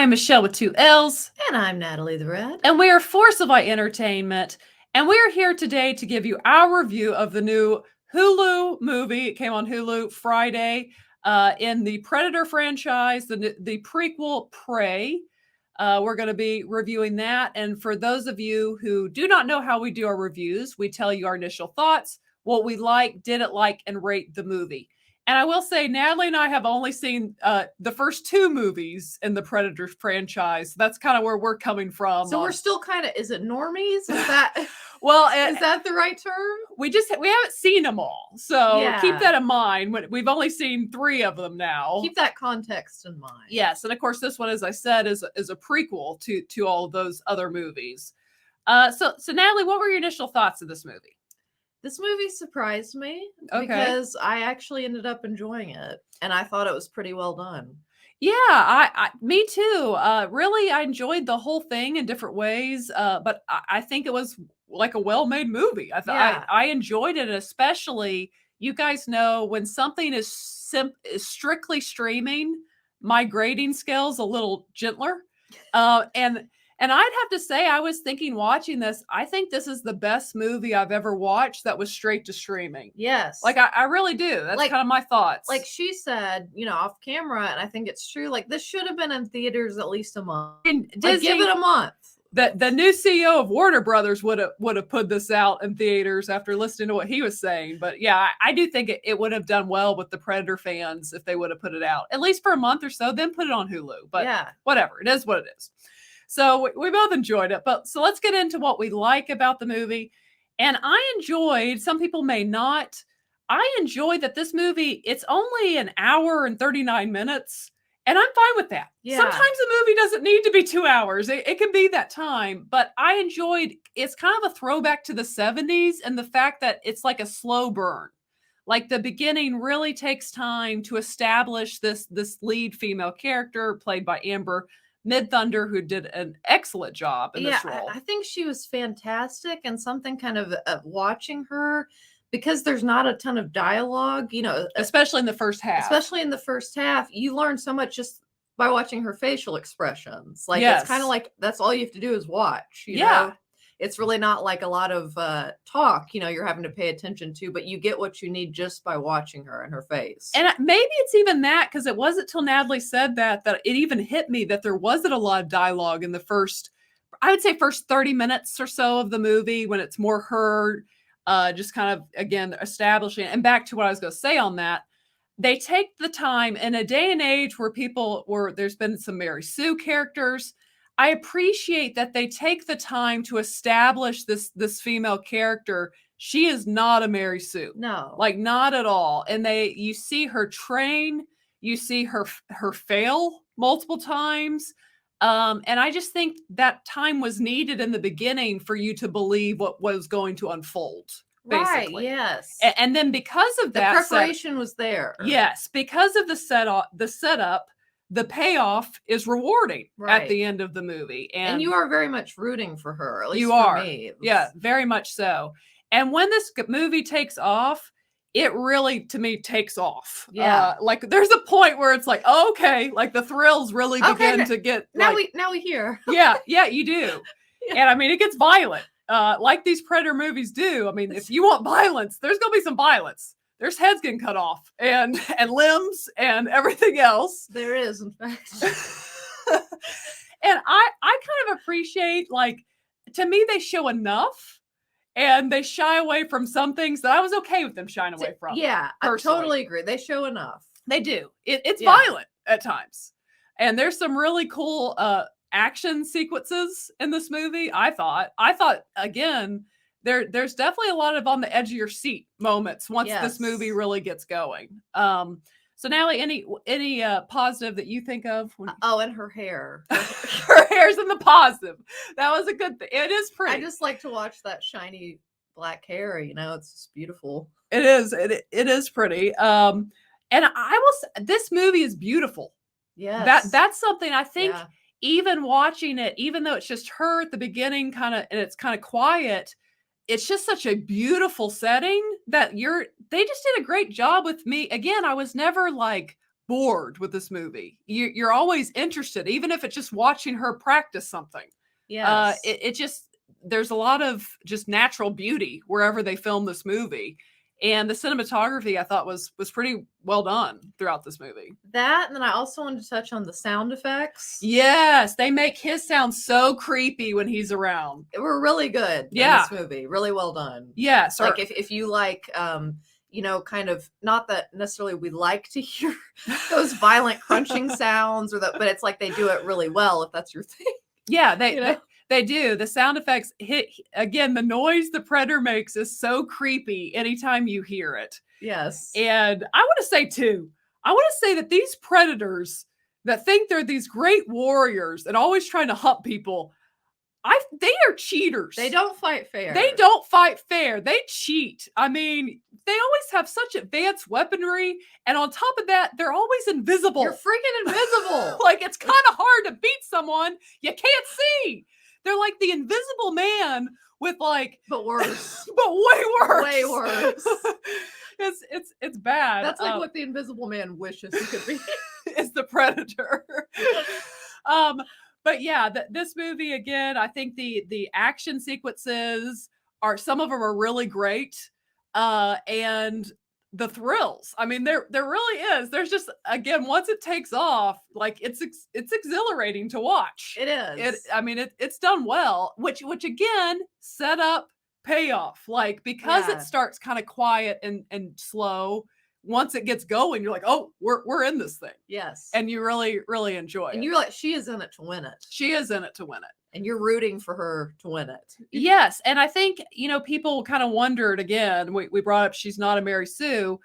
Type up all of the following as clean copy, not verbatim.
I am Michelle with two L's. And I'm Natalie the Red. And we are Force of Light Entertainment. And we are here today to give you our review of the new Hulu movie. It came on Hulu Friday in the Predator franchise, the prequel Prey. We're going to be reviewing that. And for those of you who do not know how we do our reviews, we tell you our initial thoughts, what we like, didn't like, and rate the movie. And I will say, Natalie and I have only seen the first two movies in the Predator franchise. That's kind of where we're coming from. So we're still kind of, is it normies? Is that well? Is that the right term? We haven't seen them all, so Yeah. keep that in mind. We've only seen 3 of them now. Keep that context in mind. Yes, and of course, this one, as I said, is a prequel to all of those other movies. So Natalie, what were your initial thoughts of this movie? This movie surprised me Okay. because I actually ended up enjoying it, and I thought it was pretty well done. Yeah, me too. Really, I enjoyed the whole thing in different ways, but I think it was like a well-made movie. I enjoyed it, especially, you guys know, when something is strictly streaming, my grading scale's a little gentler, and I'd have to say, I was thinking watching this, I think this is the best movie I've ever watched that was straight to streaming. Yes. Like, I really do. That's kind of my thoughts. Like she said, off camera, and I think it's true, like this should have been in theaters at least a month. And Disney, give it a month. The new CEO of Warner Brothers would have put this out in theaters after listening to what he was saying. But yeah, I do think it would have done well with the Predator fans if they would have put it out, at least for a month or so, then put it on Hulu. But yeah, whatever. It is what it is. So we both enjoyed it. But so let's get into what we like about the movie. And I enjoyed, some people may not, I enjoyed that this movie, it's only an hour and 39 minutes. And I'm fine with that. Yeah. Sometimes a movie doesn't need to be 2 hours. It can be that time. But I enjoyed, it's kind of a throwback to the 70s and the fact that it's like a slow burn. Like the beginning really takes time to establish this lead female character played by Amber Mid-Thunder, who did an excellent job in this role. I think she was fantastic, and something kind of watching her, because there's not a ton of dialogue, especially in the first half. Especially in the first half, you learn so much just by watching her facial expressions. Like, It's kind of like that's all you have to do is watch. You know? It's really not like a lot of talk, you're having to pay attention to, but you get what you need just by watching her and her face. And maybe it's even that, because it wasn't till Natalie said that it even hit me that there wasn't a lot of dialogue in the first 30 minutes or so of the movie, when it's more her just kind of, again, establishing. And back to what I was going to say on that, they take the time in a day and age where there's been some Mary Sue characters. I appreciate that they take the time to establish this female character. She is not a Mary Sue. No. Like, not at all. And you see her train, you see her fail multiple times. And I just think that time was needed in the beginning for you to believe what was going to unfold. Basically. Right, yes. And then because of that, the preparation was there. Yes, because of the setup, the payoff is rewarding at the end of the movie. And you are very much rooting for her, at least for me. Yeah, very much so. And when this movie takes off, it really, to me, takes off. Yeah. Like, there's a point where it's like, oh, okay, like the thrills really begin to get. Now we hear. Yeah, you do. Yeah. And I mean, it gets violent, like these Predator movies do. I mean, if you want violence, there's going to be some violence. There's heads getting cut off and limbs and everything else. There is, in fact. And I kind of appreciate, like, to me, they show enough, and they shy away from some things that I was okay with them shying away from. Yeah, personally. I totally agree. They show enough. They do. It's violent at times. And there's some really cool action sequences in this movie, I thought. Again, there's definitely a lot of on the edge of your seat moments once this movie really gets going. So Natalie, any positive that you think of? And her hair. Her hair's in the positive. That was a good thing. It is pretty. I just like to watch that shiny black hair. It's just beautiful. It is. It is pretty. And I will say, this movie is beautiful. Yes. That's something I think. Yeah. Even watching it, even though it's just her at the beginning, and it's kind of quiet, it's just such a beautiful setting that they just did a great job with me. Again, I was never like, bored with this movie. You're always interested, even if it's just watching her practice something. Yes. It just, there's a lot of just natural beauty wherever they film this movie. And the cinematography I thought was pretty well done throughout this movie. That, and then I also wanted to touch on the sound effects. Yes, they make his sound so creepy when he's around. They were really good in this movie. Really well done. Yes. Like if you like you know, kind of, not that necessarily we like to hear those violent crunching sounds or that, but it's like they do it really well if that's your thing. Yeah, they do. The sound effects hit again. The noise the predator makes is so creepy anytime you hear it. Yes. And I want to say too, I want to say that these predators that think they're these great warriors and always trying to hunt people, they are cheaters. They don't fight fair. They don't fight fair. They cheat. I mean, they always have such advanced weaponry, and on top of that, they're always invisible. You're freaking invisible. Like, it's kind of hard to beat someone you can't see. They're like the Invisible Man with like, but worse, but way worse. Way worse. It's bad. That's like what the Invisible Man wishes he could be. Is the Predator. But yeah, this movie again, I think the action sequences are, some of them are really great, and the thrills. I mean, there really is. There's just, again, once it takes off, like it's exhilarating to watch. It is. It's done well, which again, set up, payoff. Like, because it starts kind of quiet and slow. Once it gets going, you're like, oh, we're in this thing. Yes. And you really, really enjoy it. And you're like, she is in it to win it. She is in it to win it. And you're rooting for her to win it. Yes. And I think, people kind of wondered again, we brought up she's not a Mary Sue.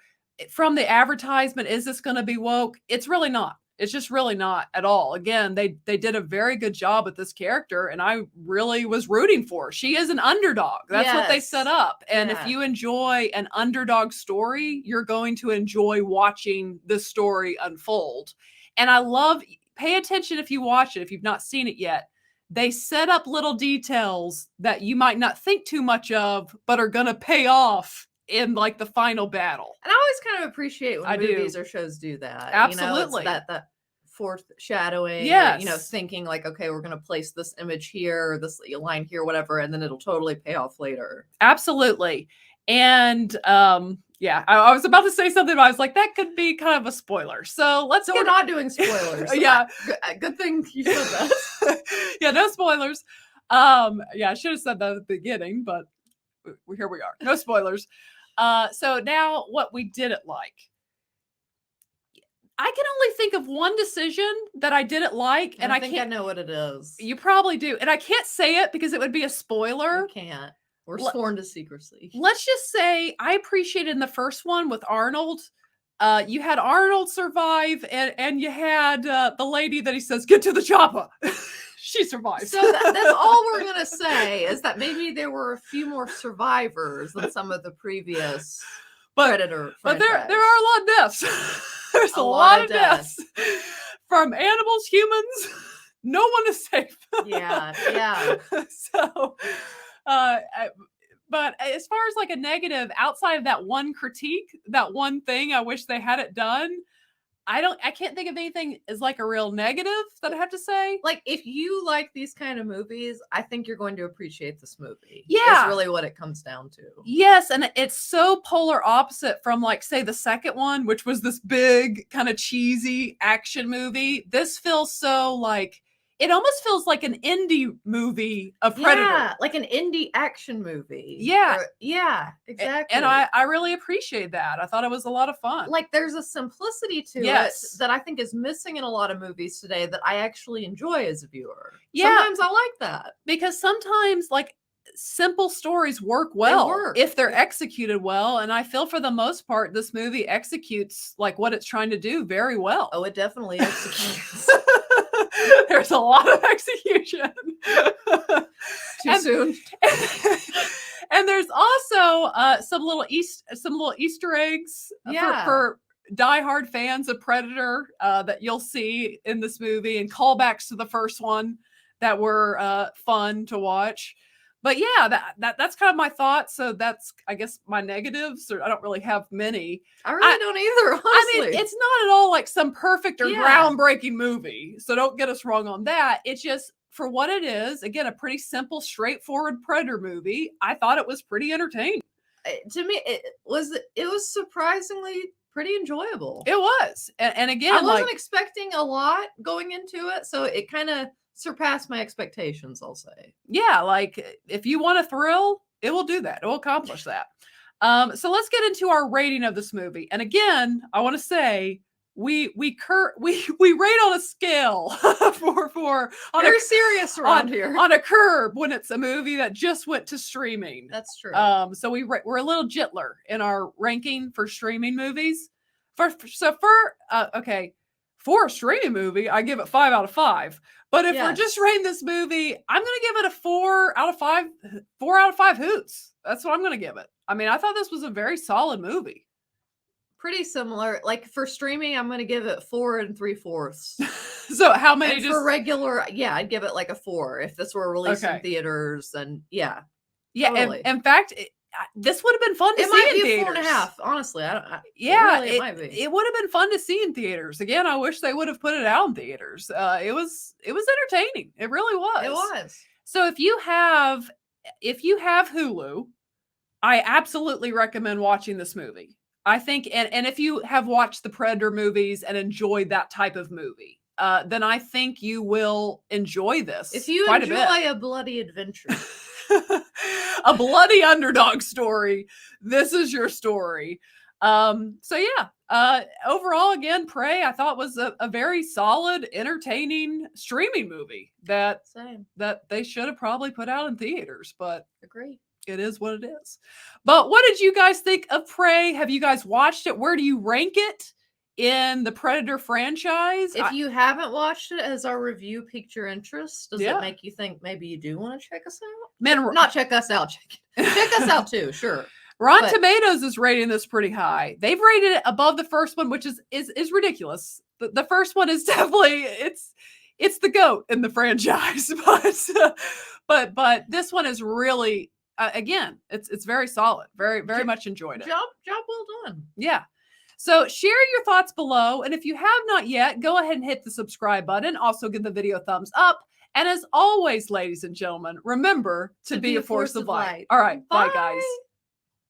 From the advertisement, is this going to be woke? It's really not. It's just really not at all. Again, they did a very good job with this character, and I really was rooting for her. She is an underdog. That's what they set up. And if you enjoy an underdog story, you're going to enjoy watching this story unfold. And I love, pay attention if you watch it, if you've not seen it yet. They set up little details that you might not think too much of, but are going to pay off in like the final battle. And I always kind of appreciate when movies or shows do that. Absolutely. That foreshadowing. Yes. Or, thinking like, okay, we're going to place this image here, or this line here, whatever, and then it'll totally pay off later. Absolutely. And yeah, I was about to say something, but I was like, that could be kind of a spoiler. So we're not doing spoilers. Yeah. Good thing you said that. Yeah, no spoilers. Yeah, I should have said that at the beginning, but here we are. No spoilers. So now what we didn't like. I can only think of one decision that I didn't like, and I think I know what it is. You probably do. And I can't say it because it would be a spoiler. You can't. We're sworn to secrecy. Let's just say I appreciated in the first one with Arnold. You had Arnold survive, and you had the lady that he says, get to the chopper. She survived. So that's all we're going to say, is that maybe there were a few more survivors than some of the previous Predator franchise. But there are a lot of deaths. There's a lot of deaths. From animals, humans, no one is safe. Yeah. So, but as far as like a negative, outside of that one critique, that one thing I wish they had it done, I can't think of anything as like a real negative that I have to say. Like, if you like these kind of movies, I think you're going to appreciate this movie. Yeah. It's really what it comes down to. Yes. And it's so polar opposite from, like, say, the second one, which was this big kind of cheesy action movie. This feels so like, it almost feels like an indie movie of Predator. Yeah, like an indie action movie. Yeah. Yeah, exactly. And I really appreciate that. I thought it was a lot of fun. Like, there's a simplicity to it that I think is missing in a lot of movies today that I actually enjoy as a viewer. Yeah. Sometimes I like that. Because sometimes, like, simple stories work well if they're executed well. And I feel for the most part, this movie executes like what it's trying to do very well. Oh, it definitely executes. There's a lot of execution. Too soon. And there's also some little Easter eggs for diehard fans of Predator that you'll see in this movie, and callbacks to the first one that were fun to watch. But yeah, that's kind of my thoughts. So that's, I guess, my negatives. Or I don't really have many. I really don't either, honestly. I mean, it's not at all like some perfect or groundbreaking movie. So don't get us wrong on that. It's just, for what it is, again, a pretty simple, straightforward Predator movie. I thought it was pretty entertaining. To me, it was surprisingly pretty enjoyable. It was. And again, I wasn't expecting a lot going into it, so it kind of surpassed my expectations, I'll say. Yeah, like if you want a thrill, it will do that. It will accomplish that. So let's get into our rating of this movie. And again, I want to say we rate on a scale for very serious around here on a curve when it's a movie that just went to streaming. That's true. So we're a little gentler in our ranking for streaming movies. For a streaming movie, I give it 5 out of 5. But if we're just rating this movie, I'm going to give it a 4 out of 5. 4 out of 5 hoots. That's what I'm going to give it. I mean, I thought this was a very solid movie. Pretty similar. Like for streaming, I'm going to give it 4 3/4. So how many? For regular, I'd give it like a 4 if this were released in theaters. And totally. In fact, this would have been fun to see in theaters. It might be a 4.5. Honestly, it might be. It would have been fun to see in theaters. Again, I wish they would have put it out in theaters. It was entertaining. It really was. It was. So if you have Hulu, I absolutely recommend watching this movie. I think, and if you have watched the Predator movies and enjoyed that type of movie, then I think you will enjoy this. If you enjoy a bloody adventure, a bloody underdog story, this is your story. Overall, again, Prey, I thought was a very solid, entertaining streaming movie that they should have probably put out in theaters. But agree. It is what it is. But what did you guys think of Prey? Have you guys watched it? Where do you rank it in the Predator franchise? If you haven't watched it, has our review piqued your interest? Does it make you think maybe you do want to check us out? Not check us out. Check us out too, sure. Rotten Tomatoes is rating this pretty high. They've rated it above the first one, which is ridiculous. The first one is definitely it's the GOAT in the franchise, but this one is really again, it's very solid. Very, very much enjoyed it. Job well done. Yeah. So share your thoughts below. And if you have not yet, go ahead and hit the subscribe button. Also give the video a thumbs up. And as always, ladies and gentlemen, remember to be a force of light. All right. Bye guys.